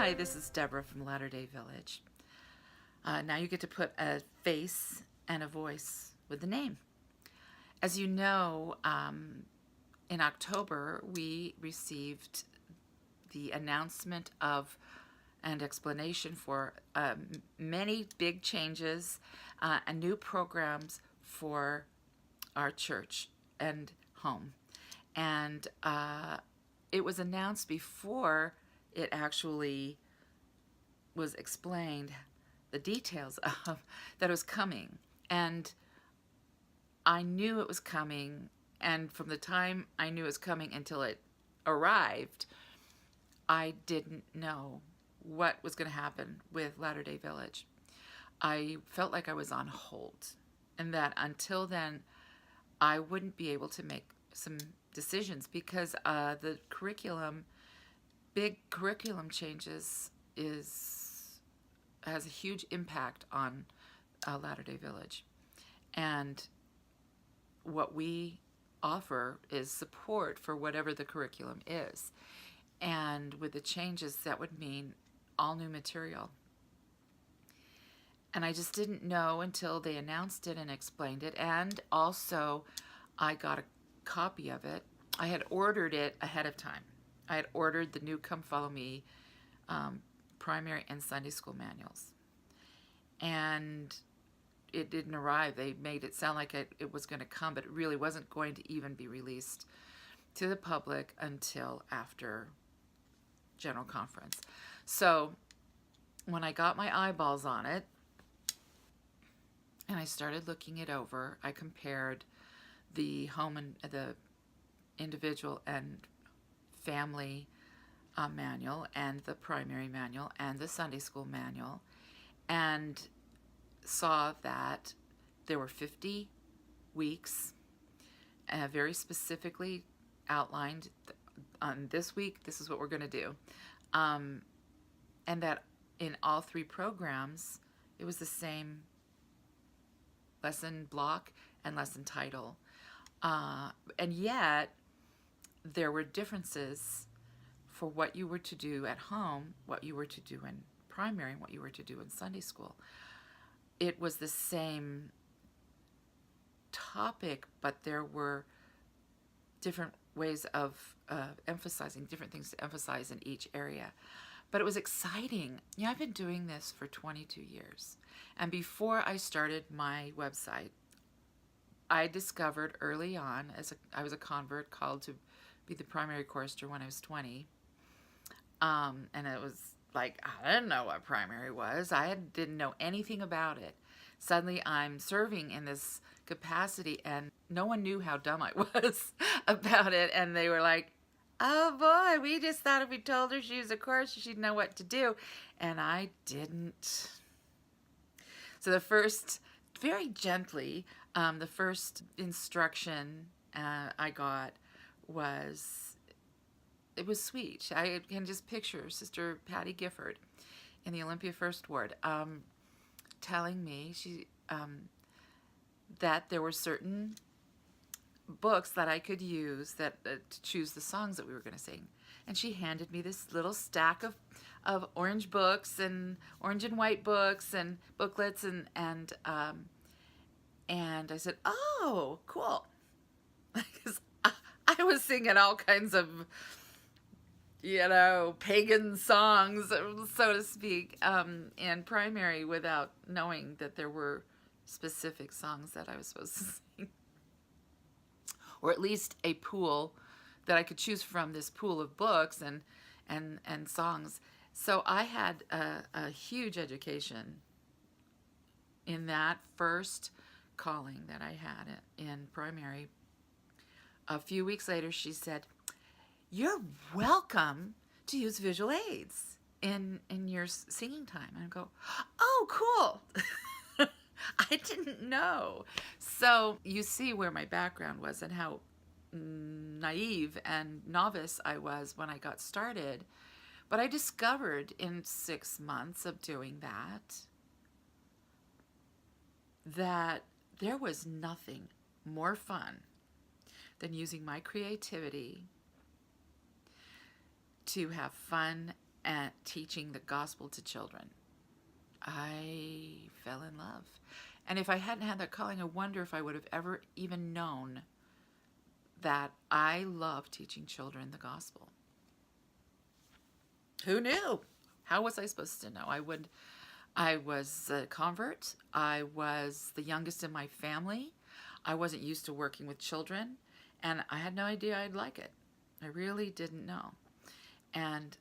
Hi, this is Deborah from LatterdayVillage. Now you get to put a face and a voice with the name. As you know, in October, we received the announcement of and explanation for many big changes and new programs for our church and home. And it was announced before it actually was explained the details of that it was coming. And I knew it was coming, and from the time I knew it was coming until it arrived, I didn't know what was going to happen with Latter-day Village. I felt like I was on hold, and that until then I wouldn't be able to make some decisions because the big curriculum changes has a huge impact on Latter-day Village. And what we offer is support for whatever the curriculum is. And with the changes, that would mean all new material. And I just didn't know until they announced it and explained it. And also, I got a copy of it. I had ordered it ahead of time. I had ordered the new Come Follow Me primary and Sunday school manuals. And it didn't arrive. They made it sound like it was going to come, but it really wasn't going to even be released to the public until after General Conference. So when I got my eyeballs on it and I started looking it over, I compared the home and the individual and family manual and the primary manual and the Sunday school manual, and saw that there were 50 weeks very specifically outlined on this week, this is what we're going to do. And that in all three programs, it was the same lesson block and lesson title. And yet, there were differences for what you were to do at home, what you were to do in primary, and what you were to do in Sunday school. It was the same topic, but there were different ways of emphasizing, different things to emphasize in each area. But it was exciting. Yeah, I've been doing this for 22 years. And before I started my website, I discovered early on, I was a convert called to be the primary chorister when I was 20. And it was like, I didn't know what primary was. Didn't know anything about it. Suddenly I'm serving in this capacity, and no one knew how dumb I was about it. And they were like, oh boy, we just thought if we told her she was a chorister, she'd know what to do. And I didn't. So very gently, the first instruction I got it was sweet. I can just picture Sister Patty Gifford in the Olympia First Ward telling me that there were certain books that I could use to choose the songs that we were going to sing. And she handed me this little stack of orange books and orange and white books and booklets and I said, oh, cool. Because I was singing all kinds of, pagan songs, so to speak, in primary without knowing that there were specific songs that I was supposed to sing. Or at least a pool that I could choose from, this pool of books and songs. So I had a huge education in that first calling that I had in primary. A few weeks later, she said, you're welcome to use visual aids in your singing time. And I go, oh, cool. I didn't know. So you see where my background was and how naive and novice I was when I got started. But I discovered in 6 months of doing that there was nothing more fun than using my creativity to have fun at teaching the gospel to children. I fell in love. And if I hadn't had that calling, I wonder if I would have ever even known that I love teaching children the gospel. Who knew? How was I supposed to know? I was a convert. I was the youngest in my family. I wasn't used to working with children, and I had no idea I'd like it. I really didn't know. And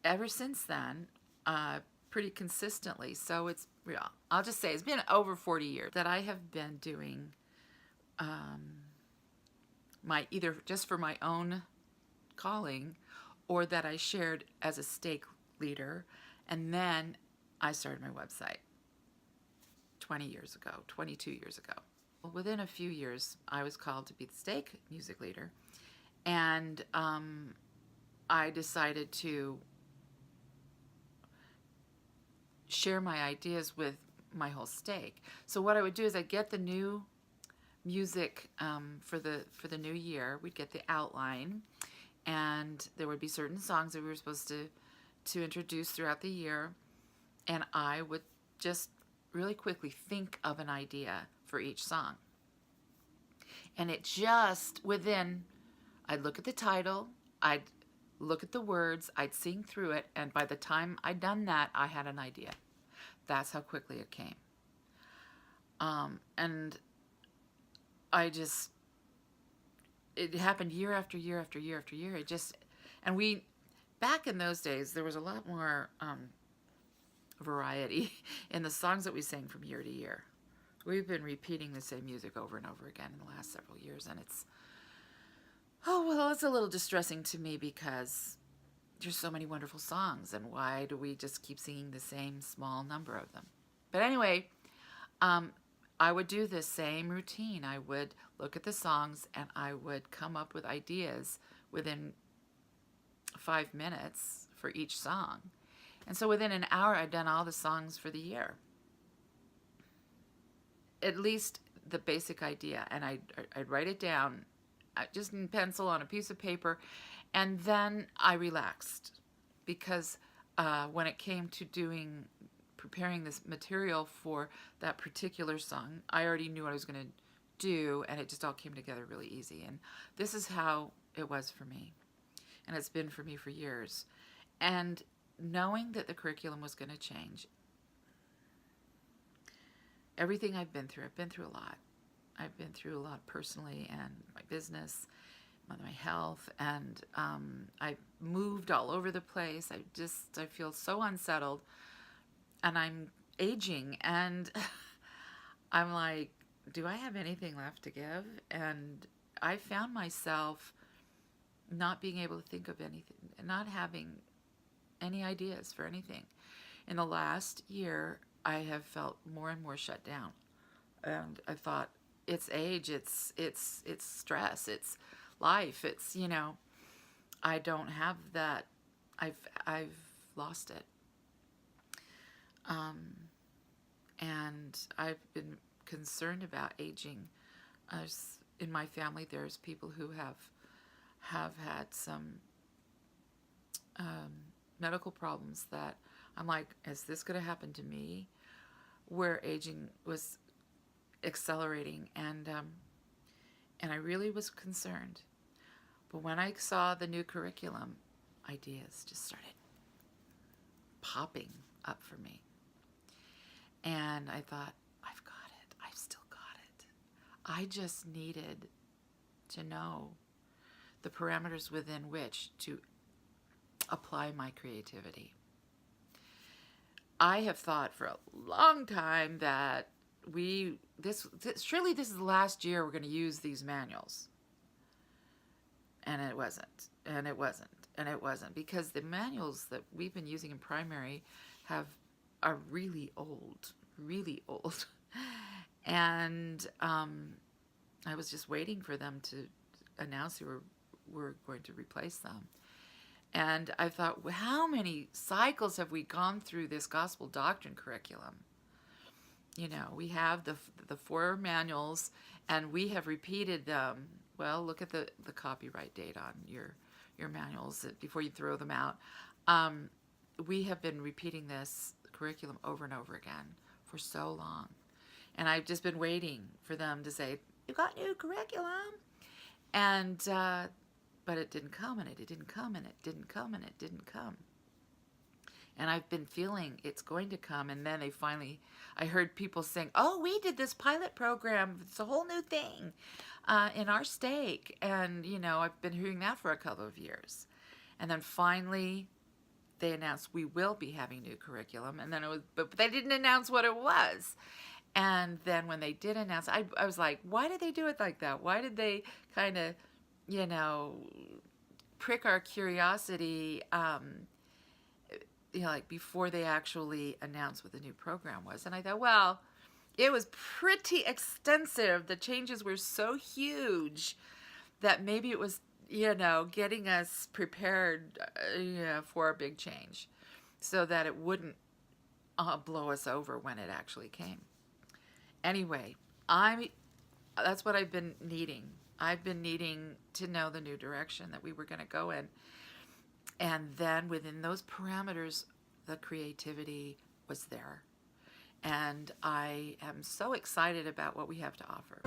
ever since then, pretty consistently, so I'll just say it's been over 40 years that I have been doing my, either just for my own calling, or that I shared as a stake leader. And then I started my website 22 years ago. Within a few years, I was called to be the stake music leader. And I decided to share my ideas with my whole stake. So what I would do is I'd get the new music for the new year. We'd get the outline, and there would be certain songs that we were supposed to introduce throughout the year, and I would just really quickly think of an idea for each song. And it just I'd look at the title, I'd look at the words, I'd sing through it, and by the time I'd done that, I had an idea. That's how quickly it came. And it happened year after year after year after year. Back in those days, there was a lot more variety in the songs that we sang from year to year. We've been repeating the same music over and over again in the last several years, and it's a little distressing to me because there's so many wonderful songs, and why do we just keep singing the same small number of them? But anyway, I would do the same routine. I would look at the songs, and I would come up with ideas within 5 minutes for each song. And so within an hour, I'd done all the songs for the year. At least the basic idea, and I'd write it down just in pencil on a piece of paper, and then I relaxed, because when it came to preparing this material for that particular song, I already knew what I was going to do, and it just all came together really easy. And this is how it was for me, and it's been for me for years. And knowing that the curriculum was going to change, everything I've been through a lot. I've been through a lot personally, and my business, my health, and I've moved all over the place. I feel so unsettled, and I'm aging, and I'm like, do I have anything left to give? And I found myself not being able to think of anything, not having any ideas for anything. In the last year, I have felt more and more shut down, and I thought, it's age, it's stress, it's life, it's, I don't have that. I've lost it. And I've been concerned about aging. In my family, there's people who have had some medical problems that I'm like, is this going to happen to me? Where aging was accelerating, and I really was concerned. But when I saw the new curriculum, ideas just started popping up for me, and I thought, I've got it. I've still got it. I just needed to know the parameters within which to apply my creativity. I have thought for a long time that surely this is the last year we're going to use these manuals. And it wasn't, and it wasn't, and it wasn't, because the manuals that we've been using in primary are really old. And I was just waiting for them to announce who were going to replace them. And I thought, well, how many cycles have we gone through this gospel doctrine curriculum? We have the 4 manuals, and we have repeated them. Well, look at the copyright date on your manuals before you throw them out. we have been repeating this curriculum over and over again for so long. And I've just been waiting for them to say, "You got new curriculum." And, but it didn't come, and it didn't come, and it didn't come, and it didn't come. And I've been feeling it's going to come. And then I heard people saying, "Oh, we did this pilot program. It's a whole new thing in our state." And, I've been hearing that for a couple of years. And then finally, they announced we will be having new curriculum. And then but they didn't announce what it was. And then when they did announce, I was like, why did they do it like that? Why did they kind of, prick our curiosity, like before they actually announced what the new program was? And I thought, well, it was pretty extensive. The changes were so huge that maybe it was, getting us prepared for a big change so that it wouldn't blow us over when it actually came. Anyway, that's what I've been needing. I've been needing to know the new direction that we were going to go in. And then within those parameters, the creativity was there. And I am so excited about what we have to offer.